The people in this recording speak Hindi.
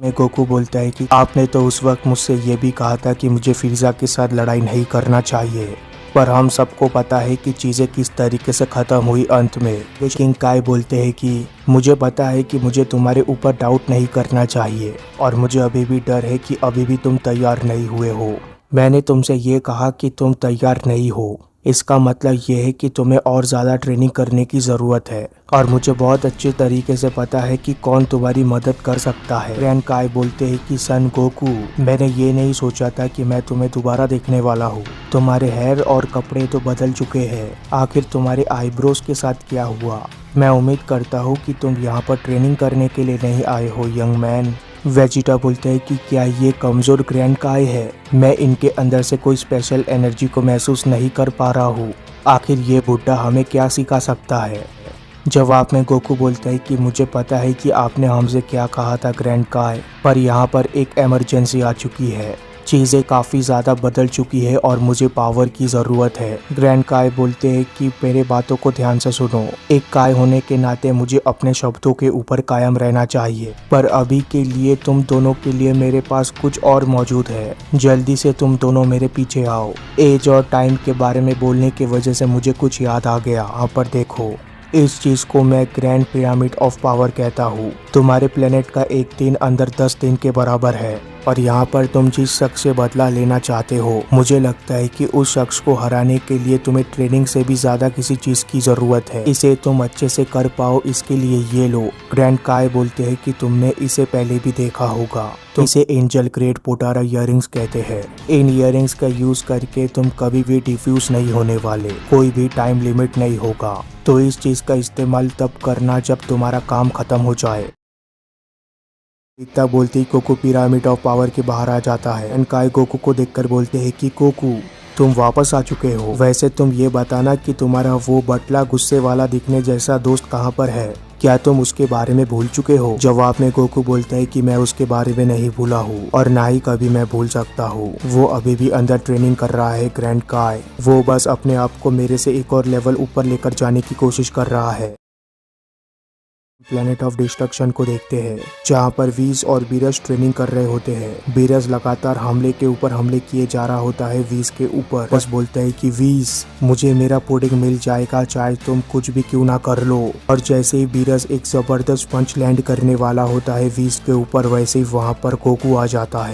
मैं गोकू बोलता है कि आपने तो उस वक्त मुझसे ये भी कहा था कि मुझे फ्रीजा के साथ लड़ाई नहीं करना चाहिए, पर हम सबको पता है कि चीज़ें किस तरीके से ख़त्म हुई अंत में। किंग काय बोलते हैं कि मुझे पता है कि मुझे तुम्हारे ऊपर डाउट नहीं करना चाहिए और मुझे अभी भी डर है कि अभी भी तुम तैयार नहीं हुए हो। मैंने तुमसे ये कहा कि तुम तैयार नहीं हो, इसका मतलब ये है कि तुम्हें और ज़्यादा ट्रेनिंग करने की ज़रूरत है और मुझे बहुत अच्छे तरीके से पता है कि कौन तुम्हारी मदद कर सकता है। ग्रैंड काय बोलते हैं कि सन गोकू, मैंने ये नहीं सोचा था कि मैं तुम्हें दोबारा देखने वाला हूँ। तुम्हारे हेयर और कपड़े तो बदल चुके हैं, आखिर तुम्हारे आईब्रोज के साथ क्या हुआ? मैं उम्मीद करता हूँ कि तुम यहाँ पर ट्रेनिंग करने के लिए नहीं आए हो यंग मैन। वेजिटा बोलते हैं कि क्या ये कमज़ोर ग्रैंड काय है? मैं इनके अंदर से कोई स्पेशल एनर्जी को महसूस नहीं कर पा रहा हूँ। आखिर ये बुड्ढा हमें क्या सिखा सकता है? जवाब में गोकू बोलता है कि मुझे पता है कि आपने हमसे क्या कहा था ग्रैंड काय, पर यहाँ पर एक इमरजेंसी आ चुकी है। चीज़ें काफ़ी ज़्यादा बदल चुकी है और मुझे पावर की ज़रूरत है। ग्रैंड काय बोलते हैं कि मेरे बातों को ध्यान से सुनो। एक काय होने के नाते मुझे अपने शब्दों के ऊपर कायम रहना चाहिए, पर अभी के लिए तुम दोनों के लिए मेरे पास कुछ और मौजूद है। जल्दी से तुम दोनों मेरे पीछे आओ। एज और टाइम के बारे में बोलने की वजह से मुझे कुछ याद आ गया। यहाँ पर देखो, इस चीज को मैं ग्रैंड पिरामिड ऑफ पावर कहता हूँ। तुम्हारे प्लेनेट का एक दिन अंदर 10 दिन के बराबर है और यहाँ पर तुम जिस शख्स से बदला लेना चाहते हो, मुझे लगता है कि उस शख्स को हराने के लिए तुम्हें ट्रेनिंग से भी ज्यादा किसी चीज की जरूरत है। इसे तुम अच्छे से कर पाओ, इसके लिए ये लो। ग्रैंड काय बोलते हैं कि तुमने इसे पहले भी देखा होगा, तो इसे एंजल ग्रेड पोटारा इयररिंग्स कहते हैं। इन इयररिंग्स का यूज करके तुम कभी भी डिफ्यूज नहीं होने वाले, कोई भी टाइम लिमिट नहीं होगा, तो इस चीज का इस्तेमाल तब करना जब तुम्हारा काम खत्म हो जाए। इतना बोलते ही कोकू पिरामिड ऑफ पावर के बाहर आ जाता है। एंड काय गोकू को देखकर बोलते हैं कि कोकू, तुम वापस आ चुके हो। वैसे तुम ये बताना कि तुम्हारा वो बटला गुस्से वाला दिखने जैसा दोस्त कहाँ पर है? क्या तुम उसके बारे में भूल चुके हो? जवाब में गोकू बोलता है कि मैं उसके बारे में नहीं भूला हूँ और ना ही कभी मैं भूल सकता हूँ। वो अभी भी अंदर ट्रेनिंग कर रहा है ग्रैंड काय। वो बस अपने आप को मेरे से एक और लेवल ऊपर लेकर जाने की कोशिश कर रहा है। प्लेनेट ऑफ डिस्ट्रक्शन को देखते हैं, जहाँ पर वीज और बीरज ट्रेनिंग कर रहे होते हैं। बीरज लगातार हमले के ऊपर हमले किए जा रहा होता है वीज के ऊपर। बस बोलता है कि वीज, मुझे मेरा पुडिंग मिल जाएगा, चाहे तुम कुछ भी क्यों ना कर लो। और जैसे ही बीरज एक जबरदस्त पंच लैंड करने वाला होता है वीज के ऊपर, वैसे ही वहाँ पर गोकू आ जाता है।